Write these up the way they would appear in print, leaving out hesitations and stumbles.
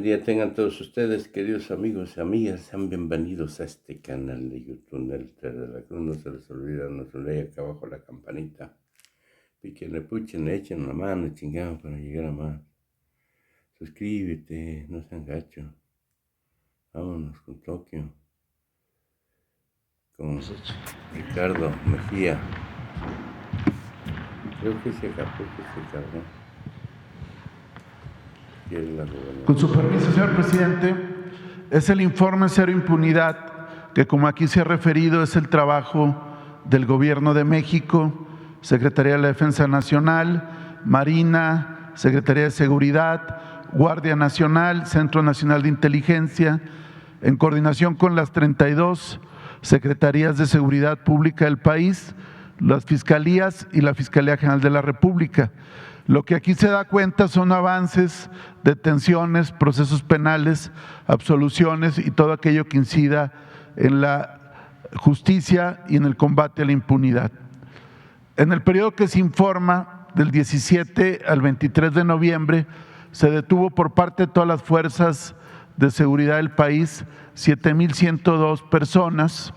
día tengan todos ustedes, queridos amigos y amigas. Sean bienvenidos a este canal de YouTube del de la Cruz. No se les olvida, no se olvide acá abajo la campanita. Piquen, puchen, echen una mano, chingamos para llegar a más. Suscríbete, no sean gacho. Vámonos con Tokio. Con Ricardo Mejía. Creo que se acabó, Con su permiso, señor presidente, es el informe Cero Impunidad, que como aquí se ha referido es el trabajo del Gobierno de México, Secretaría de la Defensa Nacional, Marina, Secretaría de Seguridad, Guardia Nacional, Centro Nacional de Inteligencia, en coordinación con las 32 Secretarías de Seguridad Pública del país, las Fiscalías y la Fiscalía General de la República. Lo que aquí se da cuenta son avances, detenciones, procesos penales, absoluciones y todo aquello que incida en la justicia y en el combate a la impunidad. En el periodo que se informa, del 17 al 23 de noviembre, se detuvo por parte de todas las fuerzas de seguridad del país 7,102 personas,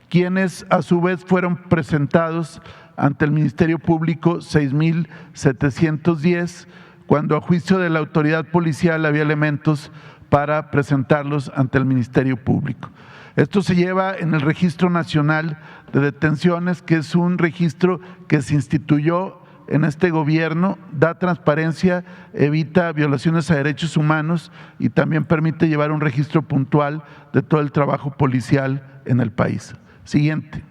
quienes a su vez fueron presentados ante el Ministerio Público 6,710, cuando a juicio de la autoridad policial había elementos para presentarlos ante el Ministerio Público. Esto se lleva en el Registro Nacional de Detenciones, que es un registro que se instituyó en este gobierno, da transparencia, evita violaciones a derechos humanos y también permite llevar un registro puntual de todo el trabajo policial en el país. Siguiente.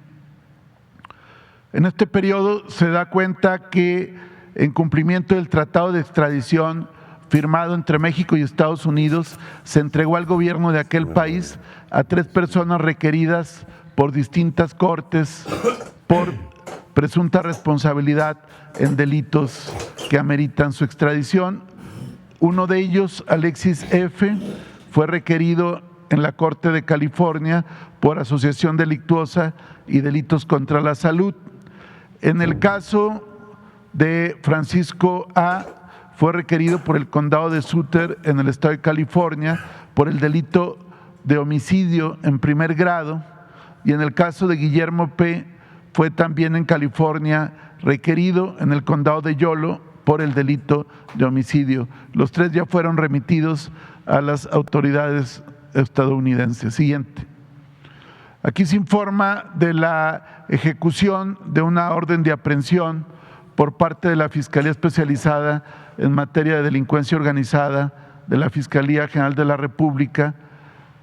En este periodo se da cuenta que en cumplimiento del Tratado de Extradición firmado entre México y Estados Unidos, se entregó al gobierno de aquel país a 3 personas requeridas por distintas cortes por presunta responsabilidad en delitos que ameritan su extradición. Uno de ellos, Alexis F., fue requerido en la Corte de California por asociación delictuosa y delitos contra la salud. En el caso de Francisco A., fue requerido por el condado de Sutter en el estado de California por el delito de homicidio en primer grado, y en el caso de Guillermo P., fue también en California requerido en el condado de Yolo por el delito de homicidio. Los 3 ya fueron remitidos a las autoridades estadounidenses. Siguiente. Aquí se informa de la ejecución de una orden de aprehensión por parte de la Fiscalía Especializada en materia de delincuencia organizada de la Fiscalía General de la República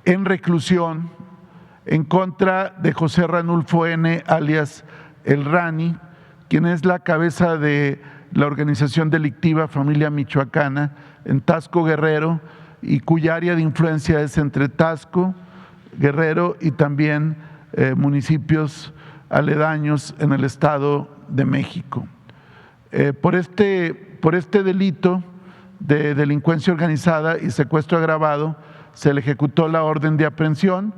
en reclusión en contra de José Ranulfo N., alias El Rani, quien es la cabeza de la organización delictiva Familia Michoacana en Tasco, Guerrero, y cuya área de influencia es entre Tasco, Guerrero y también municipios aledaños en el Estado de México. Por este delito de delincuencia organizada y secuestro agravado, se le ejecutó la orden de aprehensión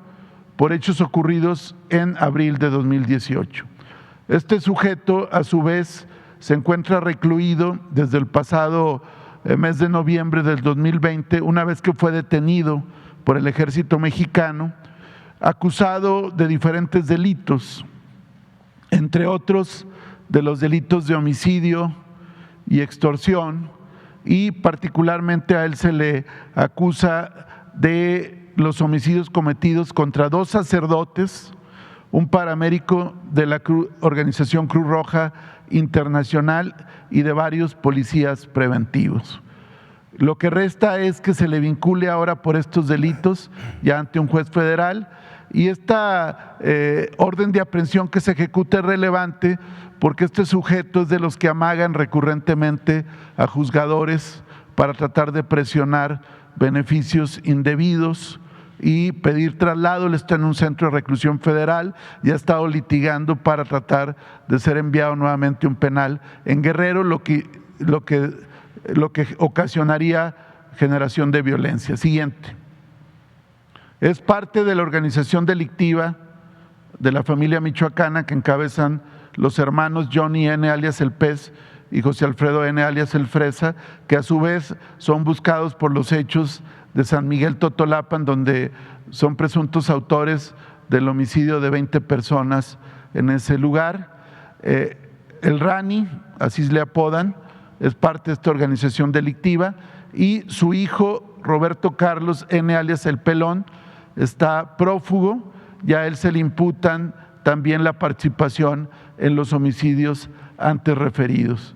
por hechos ocurridos en abril de 2018. Este sujeto, a su vez, se encuentra recluido desde el pasado mes de noviembre del 2020, una vez que fue detenido por el Ejército Mexicano, acusado de diferentes delitos, entre otros de los delitos de homicidio y extorsión, y particularmente a él se le acusa de los homicidios cometidos contra 2 sacerdotes, un paramédico de la Organización Cruz Roja Internacional y de varios policías preventivos. Lo que resta es que se le vincule ahora por estos delitos ya ante un juez federal, y esta orden de aprehensión que se ejecuta es relevante porque este sujeto es de los que amagan recurrentemente a juzgadores para tratar de presionar beneficios indebidos y pedir traslado. Él está en un centro de reclusión federal y ha estado litigando para tratar de ser enviado nuevamente a un penal en Guerrero, lo que ocasionaría generación de violencia. Siguiente. Es parte de la organización delictiva de la familia michoacana que encabezan los hermanos Johnny N., alias El Pez, y José Alfredo N., alias El Fresa, que a su vez son buscados por los hechos de San Miguel Totolapan, donde son presuntos autores del homicidio de 20 personas en ese lugar. El Rani, así le apodan, es parte de esta organización delictiva, y su hijo Roberto Carlos N., alias El Pelón, está prófugo, y a él se le imputan también la participación en los homicidios antes referidos.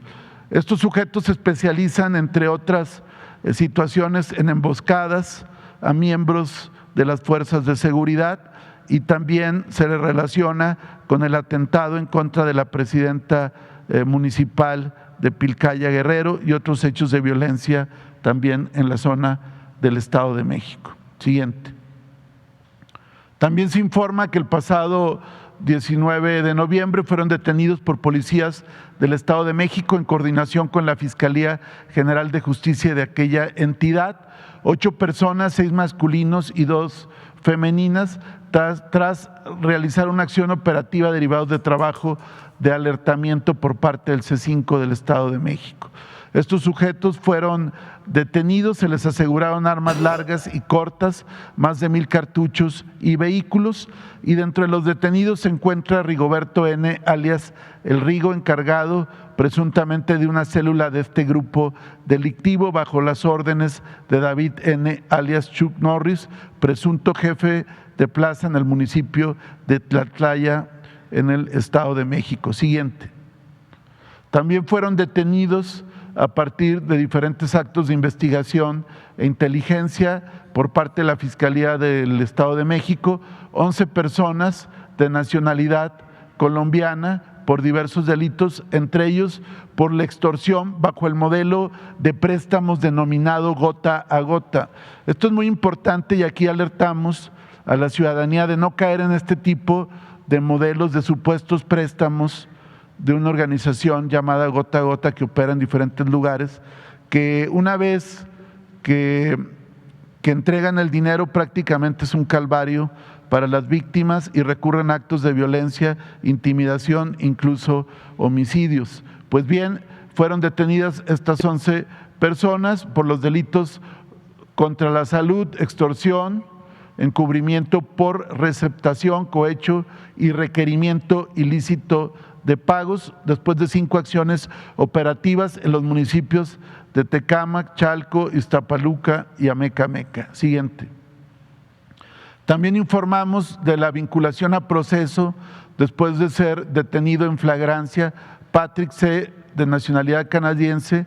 Estos sujetos se especializan, entre otras situaciones, en emboscadas a miembros de las fuerzas de seguridad, y también se le relaciona con el atentado en contra de la presidenta municipal de Pilcaya, Guerrero, y otros hechos de violencia también en la zona del Estado de México. Siguiente. También se informa que el pasado 19 de noviembre fueron detenidos por policías del Estado de México en coordinación con la Fiscalía General de Justicia de aquella entidad, 8 personas, 6 masculinos y 2 femeninas, tras realizar una acción operativa derivada de trabajo de alertamiento por parte del C5 del Estado de México. Estos sujetos fueron detenidos, se les aseguraron armas largas y cortas, más de 1,000 cartuchos y vehículos, y dentro de los detenidos se encuentra Rigoberto N., alias El Rigo, encargado presuntamente de una célula de este grupo delictivo bajo las órdenes de David N., alias Chuck Norris, presunto jefe de plaza en el municipio de Tlatlaya, en el Estado de México. Siguiente. También fueron detenidos a partir de diferentes actos de investigación e inteligencia por parte de la Fiscalía del Estado de México, 11 personas de nacionalidad colombiana por diversos delitos, entre ellos por la extorsión bajo el modelo de préstamos denominado gota a gota. Esto es muy importante y aquí alertamos a la ciudadanía de no caer en este tipo de modelos de supuestos préstamos de una organización llamada Gota a Gota, que opera en diferentes lugares, que una vez que entregan el dinero prácticamente es un calvario para las víctimas y recurren a actos de violencia, intimidación, incluso homicidios. Pues bien, fueron detenidas estas 11 personas por los delitos contra la salud, extorsión, encubrimiento por receptación, cohecho y requerimiento ilícito de pagos, después de 5 acciones operativas en los municipios de Tecámac, Chalco, Iztapaluca y Amecameca. Siguiente. También informamos de la vinculación a proceso después de ser detenido en flagrancia Patrick C., de nacionalidad canadiense,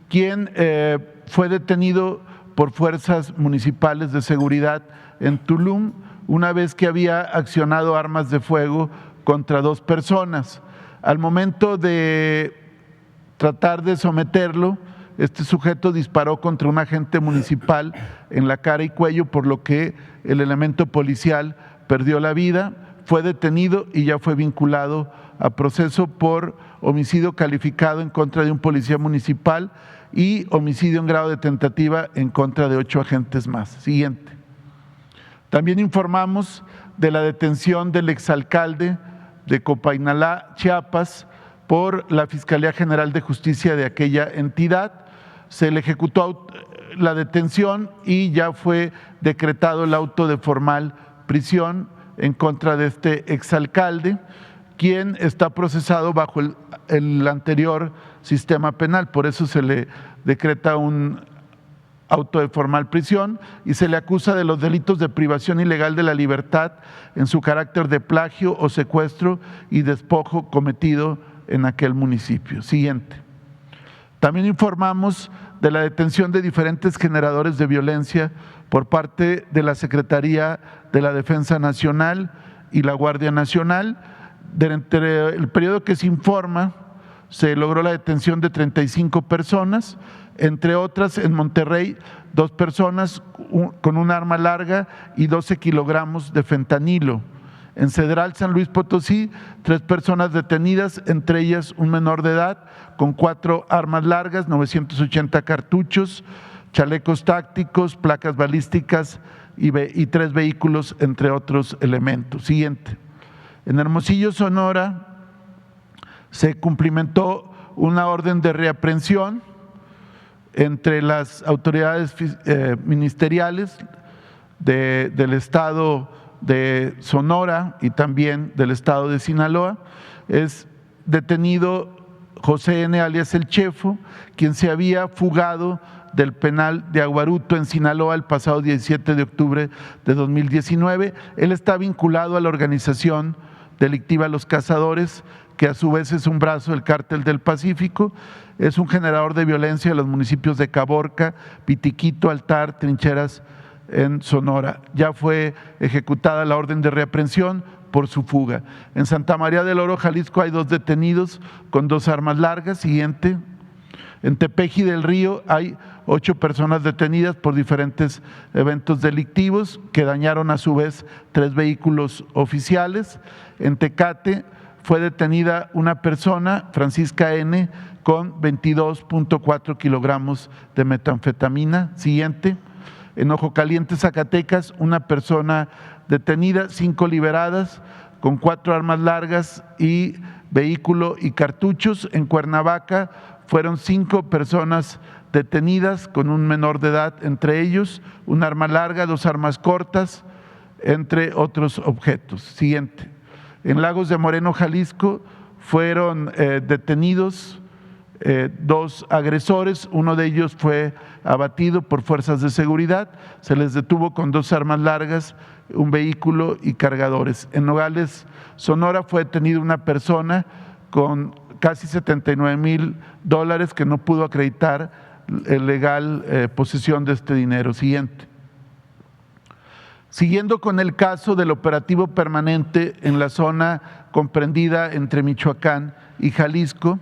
quien fue detenido por fuerzas municipales de seguridad en Tulum una vez que había accionado armas de fuego contra 2 personas. Al momento de tratar de someterlo, este sujeto disparó contra un agente municipal en la cara y cuello, por lo que el elemento policial perdió la vida, fue detenido y ya fue vinculado a proceso por homicidio calificado en contra de un policía municipal y homicidio en grado de tentativa en contra de 8 agentes más. Siguiente. También informamos de la detención del exalcalde de Copainalá, Chiapas, por la Fiscalía General de Justicia de aquella entidad. Se le ejecutó la detención y ya fue decretado el auto de formal prisión en contra de este exalcalde, quien está procesado bajo el anterior sistema penal. Por eso se le decreta un auto de formal prisión y se le acusa de los delitos de privación ilegal de la libertad en su carácter de plagio o secuestro y despojo cometido en aquel municipio. Siguiente. También informamos de la detención de diferentes generadores de violencia por parte de la Secretaría de la Defensa Nacional y la Guardia Nacional. Durante el periodo que se informa, se logró la detención de 35 personas, entre otras en Monterrey, 2 personas con un arma larga y 12 kilogramos de fentanilo. En Cedral, San Luis Potosí, 3 personas detenidas, entre ellas un menor de edad, con 4 armas largas, 980 cartuchos, chalecos tácticos, placas balísticas y 3 vehículos, entre otros elementos. Siguiente. En Hermosillo, Sonora, se cumplimentó una orden de reaprehensión entre las autoridades ministeriales del estado de Sonora y también del estado de Sinaloa. Es detenido José N. alias El Chefo, quien se había fugado del penal de Aguaruto en Sinaloa el pasado 17 de octubre de 2019. Él está vinculado a la organización delictiva Los Cazadores, que a su vez es un brazo del Cártel del Pacífico. Es un generador de violencia en los municipios de Caborca, Pitiquito, Altar, Trincheras en Sonora. Ya fue ejecutada la orden de reaprehensión por su fuga. En Santa María del Oro, Jalisco, hay 2 detenidos con 2 armas largas. Siguiente. En Tepeji del Río hay 8 personas detenidas por diferentes eventos delictivos que dañaron a su vez 3 vehículos oficiales. En Tecate fue detenida una persona, Francisca N., con 22.4 kilogramos de metanfetamina. Siguiente. En Ojo Caliente, Zacatecas, una persona detenida, 5 liberadas con 4 armas largas y vehículo y cartuchos. En Cuernavaca fueron 5 personas detenidas con un menor de edad, entre ellos un arma larga, 2 armas cortas, entre otros objetos. Siguiente. En Lagos de Moreno, Jalisco, fueron detenidos 2 agresores, uno de ellos fue abatido por fuerzas de seguridad, se les detuvo con 2 armas largas, un vehículo y cargadores. En Nogales, Sonora, fue detenida una persona con casi $79,000 que no pudo acreditar legal posesión de este dinero. Siguiente. Siguiendo con el caso del operativo permanente en la zona comprendida entre Michoacán y Jalisco,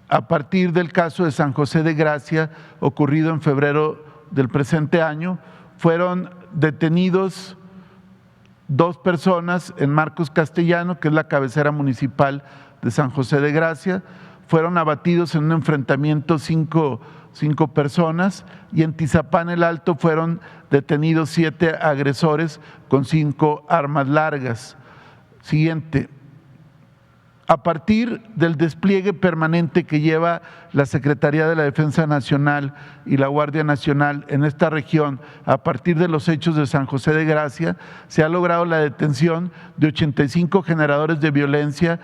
a partir del caso de San José de Gracia, ocurrido en febrero del presente año, fueron detenidos 2 personas en Marcos Castellano, que es la cabecera municipal de San José de Gracia. Fueron abatidos en un enfrentamiento 5 personas, y en Tizapán el Alto fueron detenidos 7 agresores con 5 armas largas. Siguiente. A partir del despliegue permanente que lleva la Secretaría de la Defensa Nacional y la Guardia Nacional en esta región, a partir de los hechos de San José de Gracia, se ha logrado la detención de 85 generadores de violencia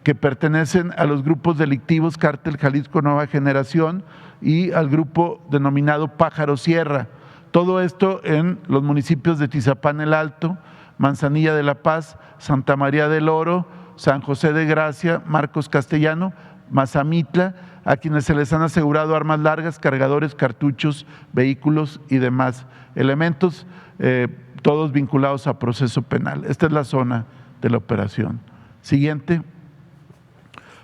que pertenecen a los grupos delictivos Cártel Jalisco Nueva Generación y al grupo denominado Pájaro Sierra. Todo esto en los municipios de Tizapán el Alto, Manzanilla de la Paz, Santa María del Oro, San José de Gracia, Marcos Castellano, Mazamitla, a quienes se les han asegurado armas largas, cargadores, cartuchos, vehículos y demás elementos, todos vinculados a proceso penal. Esta es la zona de la operación. Siguiente.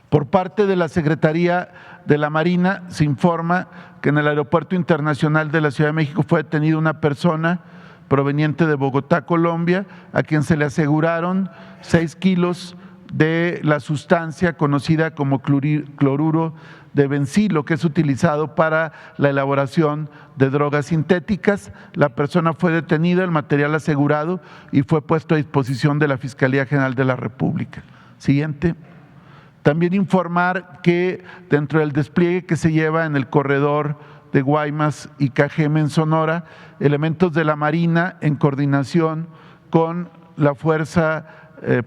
Por parte de la Secretaría de la Marina se informa que en el Aeropuerto Internacional de la Ciudad de México fue detenida una persona proveniente de Bogotá, Colombia, a quien se le aseguraron 6 kilos de la sustancia conocida como cloruro de bencilo, que es utilizado para la elaboración de drogas sintéticas. La persona fue detenida, el material asegurado, y fue puesto a disposición de la Fiscalía General de la República. Siguiente. También informar que dentro del despliegue que se lleva en el corredor de Guaymas y Cajeme en Sonora, elementos de la Marina en coordinación con la fuerza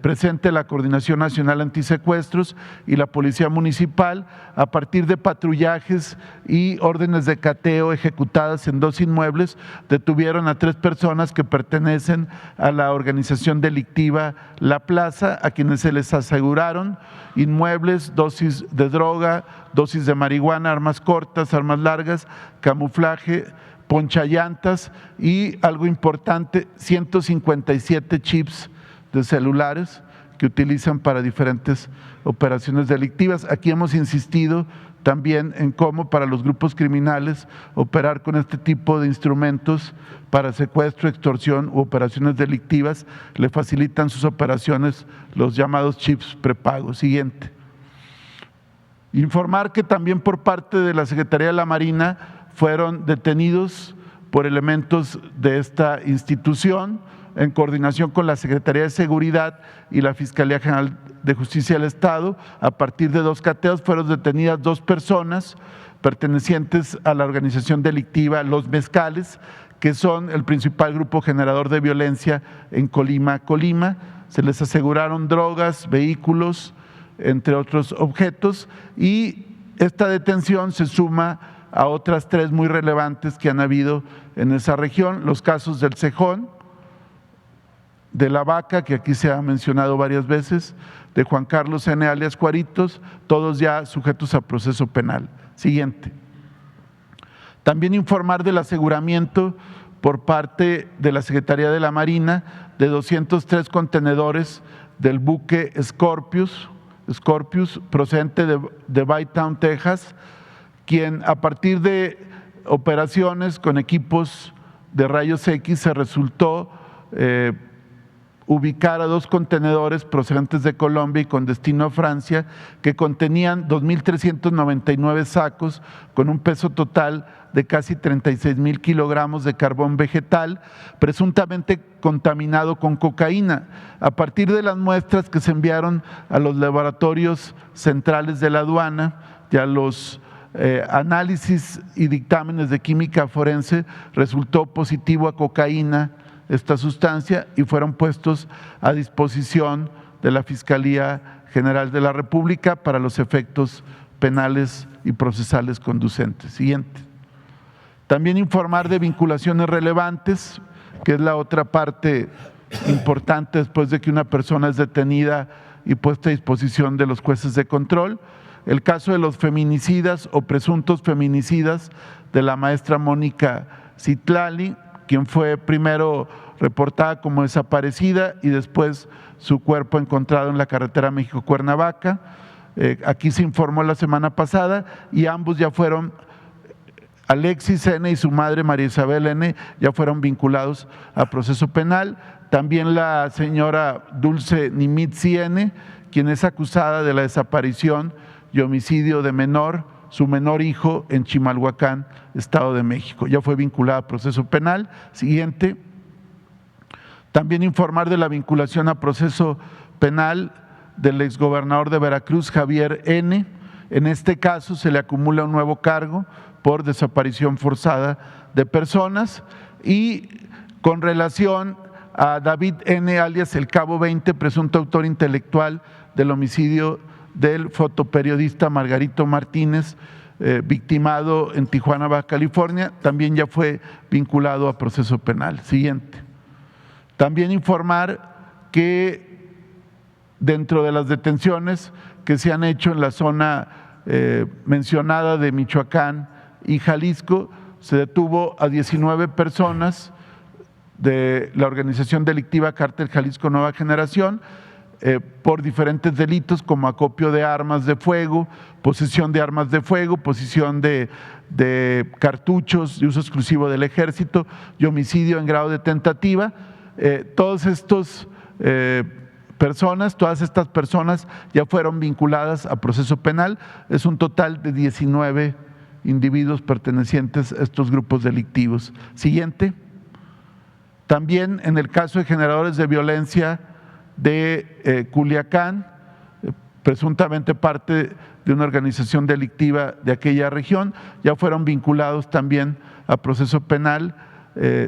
presente la Coordinación Nacional Antisecuestros y la Policía Municipal, a partir de patrullajes y órdenes de cateo ejecutadas en 2 inmuebles, detuvieron a 3 personas que pertenecen a la organización delictiva La Plaza, a quienes se les aseguraron inmuebles, dosis de droga, dosis de marihuana, armas cortas, armas largas, camuflaje, ponchallantas y, algo importante, 157 chips de celulares que utilizan para diferentes operaciones delictivas. Aquí hemos insistido también en cómo para los grupos criminales operar con este tipo de instrumentos para secuestro, extorsión u operaciones delictivas le facilitan sus operaciones los llamados chips prepagos. Siguiente. Informar que también por parte de la Secretaría de la Marina fueron detenidos por elementos de esta institución en coordinación con la Secretaría de Seguridad y la Fiscalía General de Justicia del Estado, a partir de 2 cateos fueron detenidas 2 personas pertenecientes a la organización delictiva Los Mezcales, que son el principal grupo generador de violencia en Colima. Se les aseguraron drogas, vehículos, entre otros objetos, y esta detención se suma a otras 3 muy relevantes que han habido en esa región: los casos del Cejón, de La Vaca, que aquí se ha mencionado varias veces, de Juan Carlos N. alias Juaritos, todos ya sujetos a proceso penal. Siguiente. También informar del aseguramiento por parte de la Secretaría de la Marina de 203 contenedores del buque Scorpius procedente de Bytown, Texas, quien a partir de operaciones con equipos de rayos X se resultó ubicar a 2 contenedores procedentes de Colombia y con destino a Francia, que contenían 2.399 sacos con un peso total de casi 36,000 kilogramos de carbón vegetal, presuntamente contaminado con cocaína. A partir de las muestras que se enviaron a los laboratorios centrales de la aduana y a los análisis y dictámenes de química forense, resultó positivo a cocaína esta sustancia y fueron puestos a disposición de la Fiscalía General de la República para los efectos penales y procesales conducentes. Siguiente. También informar de vinculaciones relevantes, que es la otra parte importante después de que una persona es detenida y puesta a disposición de los jueces de control. El caso de los feminicidas o presuntos feminicidas de la maestra Mónica Citlali, quien fue primero reportada como desaparecida y después su cuerpo encontrado en la carretera México-Cuernavaca. Aquí se informó la semana pasada y ambos ya fueron, Alexis N. y su madre María Isabel N., ya fueron vinculados a proceso penal. También la señora Dulce Nimitzi N., quien es acusada de la desaparición y homicidio de su menor hijo en Chimalhuacán, Estado de México. Ya fue vinculada a proceso penal. Siguiente. También informar de la vinculación a proceso penal del exgobernador de Veracruz, Javier N. En este caso se le acumula un nuevo cargo por desaparición forzada de personas. Y con relación a David N. alias El Cabo 20, presunto autor intelectual del homicidio del fotoperiodista Margarito Martínez, victimado en Tijuana, Baja California, también ya fue vinculado a proceso penal. Siguiente. También informar que dentro de las detenciones que se han hecho en la zona mencionada de Michoacán y Jalisco, se detuvo a 19 personas de la organización delictiva Cártel Jalisco Nueva Generación, por diferentes delitos como acopio de armas de fuego, posesión de armas de fuego, posesión de cartuchos de uso exclusivo del ejército y homicidio en grado de tentativa. Todas estas personas ya fueron vinculadas a proceso penal. Es un total de 19 individuos pertenecientes a estos grupos delictivos. Siguiente. También en el caso de generadores de violencia de Culiacán, presuntamente parte de una organización delictiva de aquella región, ya fueron vinculados también a proceso penal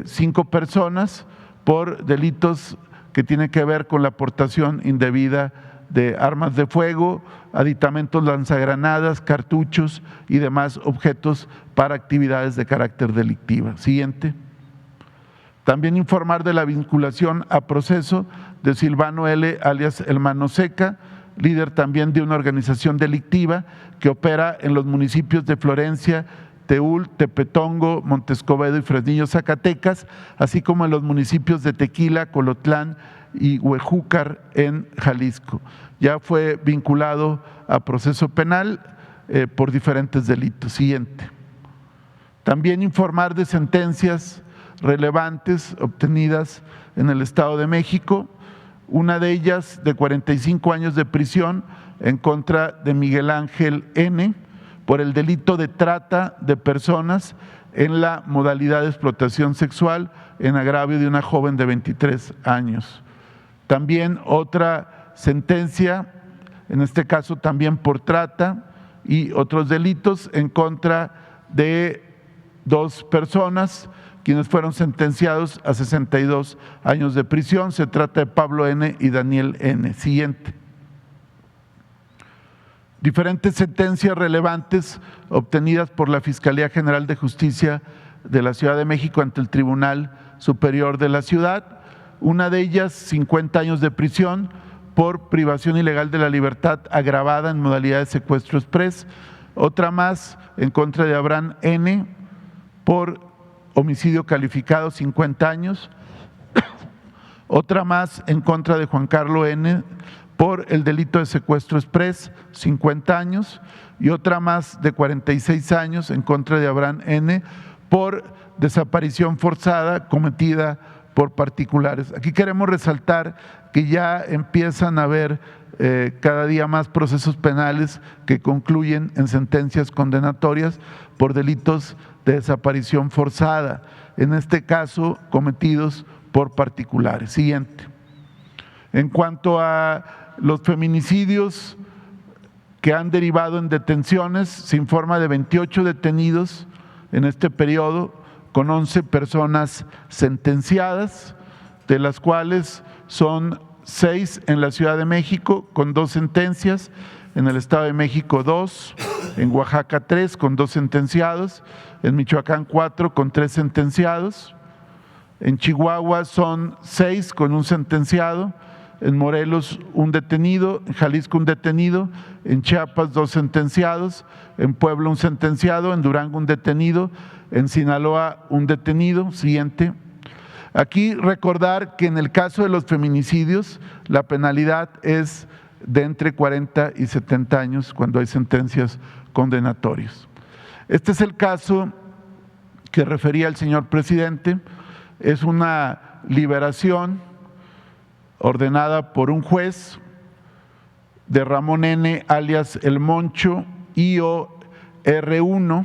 5 personas por delitos que tienen que ver con la aportación indebida de armas de fuego, aditamentos lanzagranadas, cartuchos y demás objetos para actividades de carácter delictiva. Siguiente. También informar de la vinculación a proceso de Silvano L. alias El Mano Seca, líder también de una organización delictiva que opera en los municipios de Florencia, Teúl, Tepetongo, Montescobedo y Fresnillo, Zacatecas, así como en los municipios de Tequila, Colotlán y Huejúcar en Jalisco. Ya fue vinculado a proceso penal por diferentes delitos. Siguiente. También informar de sentencias relevantes obtenidas en el Estado de México, una de ellas de 45 años de prisión en contra de Miguel Ángel N. por el delito de trata de personas en la modalidad de explotación sexual en agravio de una joven de 23 años. También otra sentencia, en este caso también por trata y otros delitos en contra de 2 personas, quienes fueron sentenciados a 62 años de prisión. Se trata de Pablo N. y Daniel N. Siguiente. Diferentes sentencias relevantes obtenidas por la Fiscalía General de Justicia de la Ciudad de México ante el Tribunal Superior de la Ciudad. Una de ellas, 50 años de prisión por privación ilegal de la libertad agravada en modalidad de secuestro exprés. Otra más en contra de Abraham N. por homicidio calificado, 50 años. Otra más en contra de Juan Carlos N. por el delito de secuestro exprés, 50 años. Y otra más de 46 años en contra de Abraham N. por desaparición forzada cometida por particulares. Aquí queremos resaltar que ya empiezan a haber cada día más procesos penales que concluyen en sentencias condenatorias por delitos de desaparición forzada, en este caso cometidos por particulares. Siguiente. En cuanto a los feminicidios que han derivado en detenciones, se informa de 28 detenidos en este periodo, con 11 personas sentenciadas, de las cuales son 6 en la Ciudad de México con 2 sentencias, en el Estado de México 2, en Oaxaca 3 con 2 sentenciados, en Michoacán 4 con 3 sentenciados, en Chihuahua son 6 con 1 sentenciado, en Morelos 1 detenido, en Jalisco 1 detenido, en Chiapas 2 sentenciados, en Puebla 1 sentenciado, en Durango 1 detenido, en Sinaloa 1 detenido. Siguiente. Aquí recordar que en el caso de los feminicidios la penalidad es de entre 40 y 70 años cuando hay sentencias condenatorias. Este es el caso que refería el señor presidente, es una liberación ordenada por un juez de Ramón N. alias El Moncho, IOR1.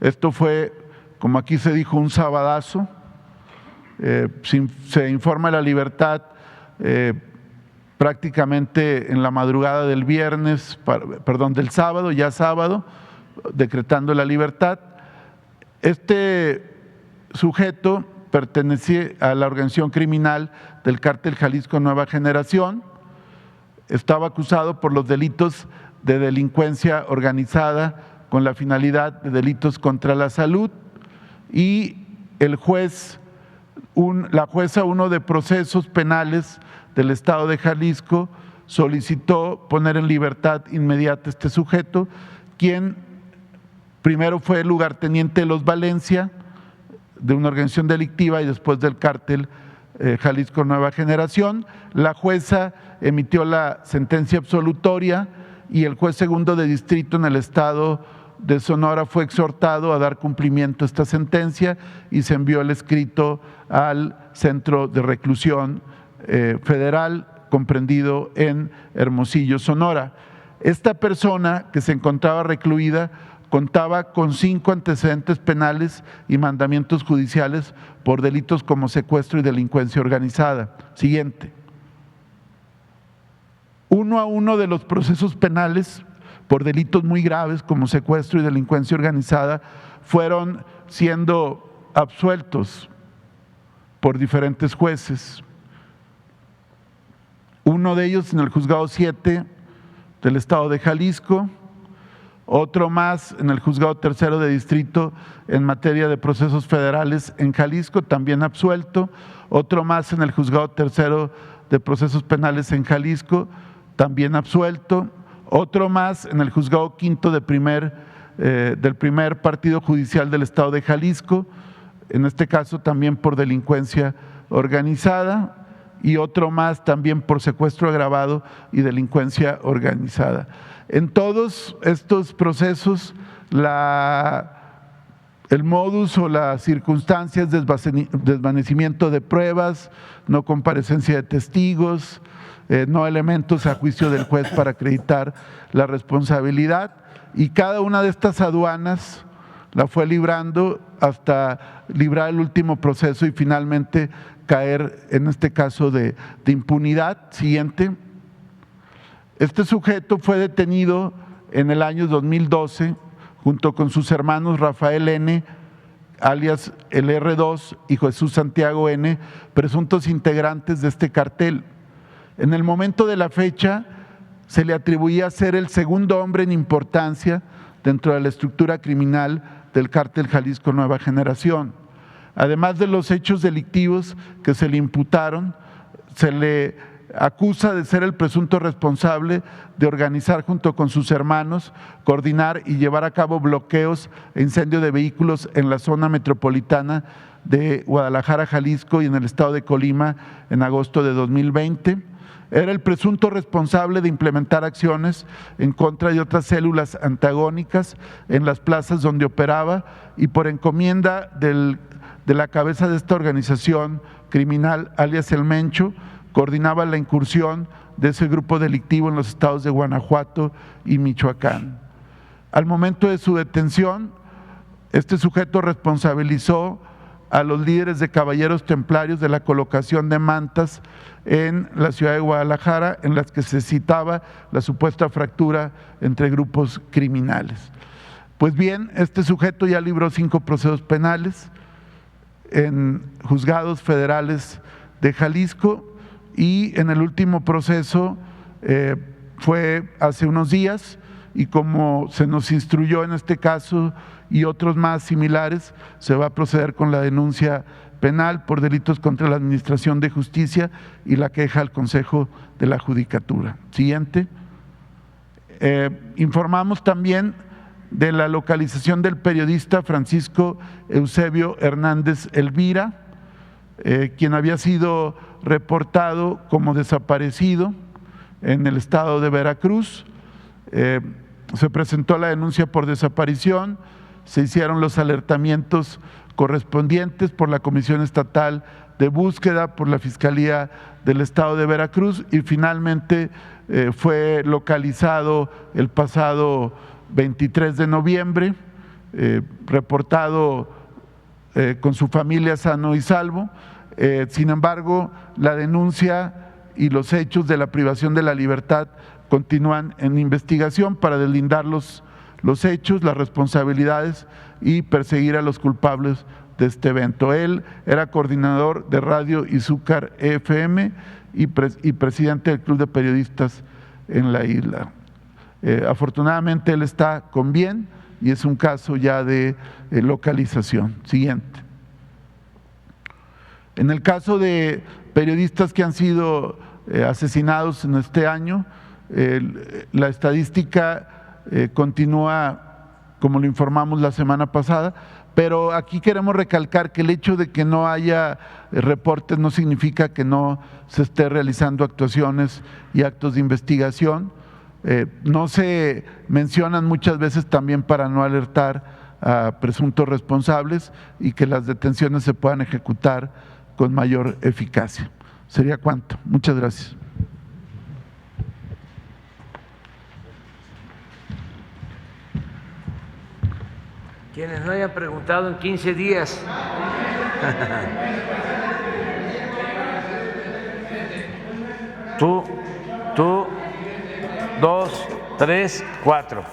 Esto fue, como aquí se dijo, un sabadazo. Se informa de la libertad prácticamente en la madrugada del del sábado, ya sábado, decretando la libertad. Este sujeto pertenecía a la organización criminal del Cártel Jalisco Nueva Generación, estaba acusado por los delitos de delincuencia organizada con la finalidad de delitos contra la salud, y la jueza 1 de procesos penales del Estado de Jalisco solicitó poner en libertad inmediata a este sujeto, quien primero fue el lugarteniente de los Valencia, de una organización delictiva, y después del Cártel Jalisco Nueva Generación. La jueza emitió la sentencia absolutoria y el juez segundo de distrito en el estado de Sonora fue exhortado a dar cumplimiento a esta sentencia y se envió el escrito al Centro de Reclusión Federal comprendido en Hermosillo, Sonora. Esta persona que se encontraba recluida contaba con 5 antecedentes penales y mandamientos judiciales por delitos como secuestro y delincuencia organizada. Siguiente. 1 a 1 de los procesos penales por delitos muy graves como secuestro y delincuencia organizada fueron siendo absueltos por diferentes jueces. Uno de ellos en el Juzgado 7 del Estado de Jalisco, otro más en el Juzgado 3 de Distrito en materia de procesos federales en Jalisco, también absuelto, otro más en el Juzgado 3 de Procesos Penales en Jalisco, también absuelto, otro más en el Juzgado 5 del primer Partido Judicial del Estado de Jalisco, en este caso también por delincuencia organizada, y otro más también por secuestro agravado y delincuencia organizada. En todos estos procesos, el modus o las circunstancias de desvanecimiento de pruebas, no comparecencia de testigos, no elementos a juicio del juez para acreditar la responsabilidad, y cada una de estas aduanas la fue librando hasta librar el último proceso y finalmente caer en este caso de impunidad. Siguiente. Este sujeto fue detenido en el año 2012 junto con sus hermanos Rafael N., alias el R2, y Jesús Santiago N., presuntos integrantes de este cartel. En el momento de la fecha se le atribuía ser el segundo hombre en importancia dentro de la estructura criminal del cártel Jalisco Nueva Generación. Además de los hechos delictivos que se le imputaron, se le acusa de ser el presunto responsable de organizar junto con sus hermanos, coordinar y llevar a cabo bloqueos e incendio de vehículos en la zona metropolitana de Guadalajara, Jalisco y en el estado de Colima en agosto de 2020. Era el presunto responsable de implementar acciones en contra de otras células antagónicas en las plazas donde operaba y por encomienda de la cabeza de esta organización criminal, alias El Mencho, coordinaba la incursión de ese grupo delictivo en los estados de Guanajuato y Michoacán. Al momento de su detención, este sujeto responsabilizó a los líderes de caballeros templarios de la colocación de mantas en la ciudad de Guadalajara, en las que se citaba la supuesta fractura entre grupos criminales. Pues bien, este sujeto ya libró 5 procesos penales en juzgados federales de Jalisco y en el último proceso fue hace unos días, y como se nos instruyó en este caso y otros más similares, se va a proceder con la denuncia penal por delitos contra la Administración de Justicia y la queja al Consejo de la Judicatura. Siguiente. Informamos también de la localización del periodista Francisco Eusebio Hernández Elvira, quien había sido reportado como desaparecido en el estado de Veracruz. Se presentó la denuncia por desaparición, se hicieron los alertamientos correspondientes por la Comisión Estatal de Búsqueda, por la Fiscalía del Estado de Veracruz y finalmente fue localizado el pasado 23 de noviembre, reportado con su familia sano y salvo. Sin embargo, la denuncia y los hechos de la privación de la libertad continúan en investigación para deslindar los hechos, las responsabilidades y perseguir a los culpables de este evento. Él era coordinador de Radio Izúcar FM y presidente del Club de Periodistas en la isla. Afortunadamente él está con bien y es un caso ya de localización. Siguiente. En el caso de periodistas que han sido asesinados en este año, la estadística continúa como lo informamos la semana pasada, pero aquí queremos recalcar que el hecho de que no haya reportes no significa que no se esté realizando actuaciones y actos de investigación. No se mencionan muchas veces también para no alertar a presuntos responsables y que las detenciones se puedan ejecutar con mayor eficacia. ¿Sería cuánto? Muchas gracias. Quienes no hayan preguntado en 15 días. Tú, 2, 3, 4.